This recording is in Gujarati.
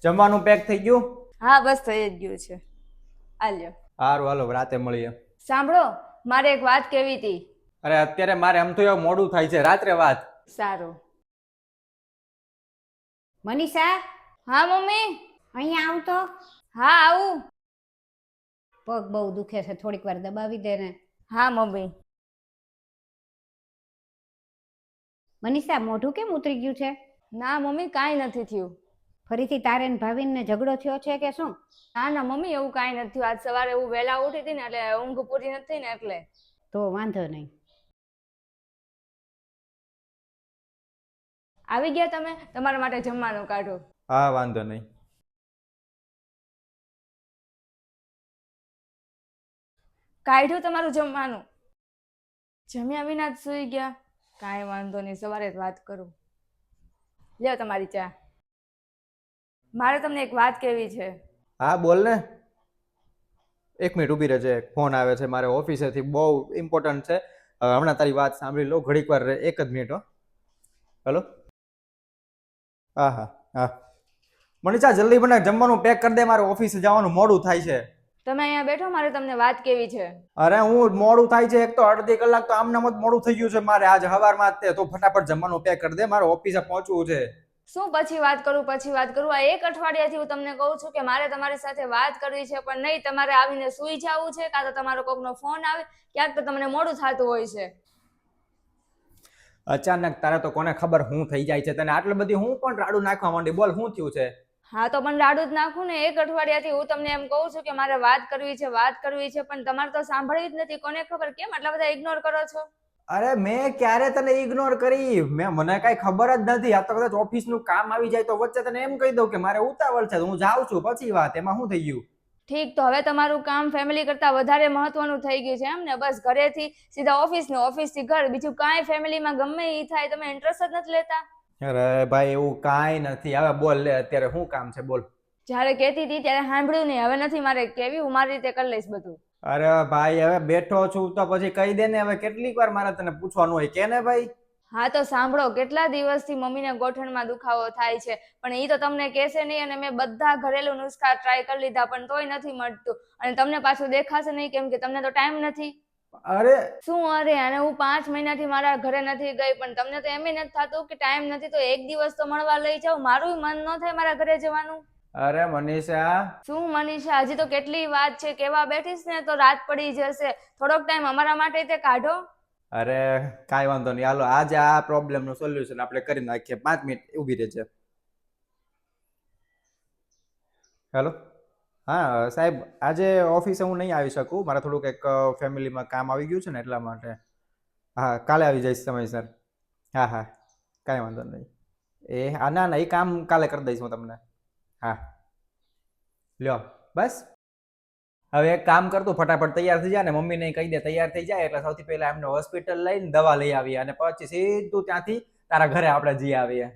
જમવાનું પેક થઈ ગયું? હા બસ થઈ જ ગયું છે. આલ્યો. સારું, હાલો રાતે મળીએ. સાંભળો, મારે એક વાત કેવી હતી. અરે અત્યારે મારે આમ તો એવું મોડું થાય છે, રાત્રે વાત. સારું. મનીષા, હા મમ્મી. અહીંયા આવ તો. હા આવું. પગ બહુ દુખે છે, થોડીક વાર દબાવી દે ને. હા મમ્મી. મનીષા, મોઢું કેમ ઉતરી ગયું છે? ના મમ્મી, કાંઈ નથી થયું. ફરીથી તારે ને ભાવિનને ઝઘડો થયો છે કે શું? ના ના મમ્મી, એવું કાંઈ નથી થયું. આજ સવારે હું વહેલા ઉઠી હતી ને એટલે ઊંઘ પૂરી નથી ને એટલે. તો વાંધો નહીં. આવી ગયા તમે? તમારા માટે જમવાનું કાઢો. હા વાંધો નહીં. કાઢ્યું તમારું જમવાનું? જમ્યા વિના જ સૂઈ ગયા? કાંઈ વાંધો નહીં, સવારે જ વાત કરું. લ્યો તમારી ચા. મારે તમને એક વાત કહેવી છે. હા બોલ ને. એક મિનિટ ઊભી રહેજે, ફોન આવે છે મારે ઓફિસેથી, બહુ ઇમ્પોર્ટન્ટ છે. હમણાં તારી વાત સાંભળી લો, ઘડીક વાર રહે, એક જ મિનિટ. હો હેલો. હા હા હા. મનીષા જલ્દી બને, જમવાનું પેક કરી દે, મારે ઓફિસે જવાનું મોડું થાય છે. તમે અહીંયા બેઠો, મારે તમને વાત કેવી છે. અરે હું મોડું થાય છે, એક તો અડધી કલાક તો આમનામ જ મોડું થઈ ગયું છે મારે આજ સવારમાં જ તે. તો ફટાફટ જમવાનું પેક કરી દે, મારે ઓફિસે પહોંચવું છે. શું પછી વાત કરું? આ એક અઠવાડિયાથી હું તમને કહું છું કે મારે તમારી સાથે વાત કરવી છે, પણ નહીં, તમારે આવીને સૂઈ જવું છે, કાં તો તમારો કોકનો ફોન આવે, ક્યાંક તો તમને મોડું થતું હોય છે. અચાનક તારે તો કોને ખબર હું થઈ જાય છે તને, આટલી બધી હું પણ રાડું નાખવા માંડી. બોલ શું થયું છે? હા તો પણ રાડું જ નાખું ને. એક અઠવાડિયાથી હું તમને એમ કહું છું કે મારે વાત કરવી છે, પણ તમારે તો સાંભળવી જ નથી. કોને ખબર કેમ આટલા બધા ઇગ્નોર કરો છો? અરે મેં ક્યારે તને ઇગ્નોર કરી? મને કઈ ખબર જ નથી. આ તો કદાચ ઓફિસનું કામ આવી જાય તો વચ્ચે તને એમ કહી દઉં કે મારે ઉતાવળ છે, હું જાઉં છું, પછી વાત. એમાં શું થઈ ગયું? ઠીક, તો હવે તમારું કામ ફેમિલી કરતા વધારે મહત્વનું થઈ ગયું છે એમ ને? બસ ઘરેથી સીધા ઓફિસ ને ઓફિસથી ઘર, બીજું કાંઈ ફેમિલીમાં ગમે એ થાય તમે ઇન્ટરેસ્ટ જ નથી લેતા. અરે ભાઈ એવું કાંઈ નથી. હવે બોલ લે, અત્યારે શું કામ છે બોલ. જ્યારે કહેતી હતી ત્યારે સાંભળ્યું નહીં, હવે નથી મારે કેવી, હું મારી રીતે કરી લઈશ બધું. અરે ભાઈ હવે બેઠો છું તો પછી કહી દે ને. હવે કેટલીક વાર મારે તને પૂછવાનું હોય કે ને ભાઈ. હા તો સાંભળો, કેટલા દિવસથી મમ્મીને ગોઠણમાં દુખાવો થાય છે, પણ એ તો તમને કહેશે નહીં. અને મેં બધા ઘરેલું નુસ્ખા ટ્રાય કરી લીધા, પણ તોય નથી મળતું. અને તમને પાછું દેખાશે નહીં, કેમ કે તમને તો ટાઈમ નથી. અરે શું અરે? અને હું 5 મહિનાથી મારા ઘરે નથી ગઈ, પણ તમને તો એમ નથી થતું કે ટાઈમ નથી તો એક દિવસ તો મળવા લઈ જાઓ. મારું મન ન થાય મારા ઘરે જવાનું. અરે મનીષા. શું મનીષા? હજી તો કેટલી વાત છે, કેવા બેઠીશ ને તો રાત પડી જશે. થોડોક ટાઈમ અમારા માટે તે કાઢો. અરે કાંઈ વાંધો નહીં, હાલો આજે આ પ્રોબ્લેમનું સોલ્યુશન આપણે કરી નાખીએ. 5 મિનિટ ઊભી રહેજે. હેલો. હા સાહેબ, આજે ઓફિસે હું નહીં આવી શકું, મારે થોડુંક એક ફેમિલીમાં કામ આવી ગયું છે ને એટલા માટે. હા કાલે આવી જઈશ સમયસર. હા હા કાંઈ વાંધો નહીં. ના ના, એ કામ કાલે કરી દઈશ હું તમને. હા લ્યો બસ. હવે એક કામ કરતું, ફટાફટ તૈયાર થઈ જાય ને મમ્મીને કહી દે તૈયાર થઈ જાય એટલે સૌથી પહેલા એમને હોસ્પિટલ લઈને દવા લઈ આવીએ, અને પછી સીધું ત્યાંથી તારા ઘરે આપણે જઈ આવીએ.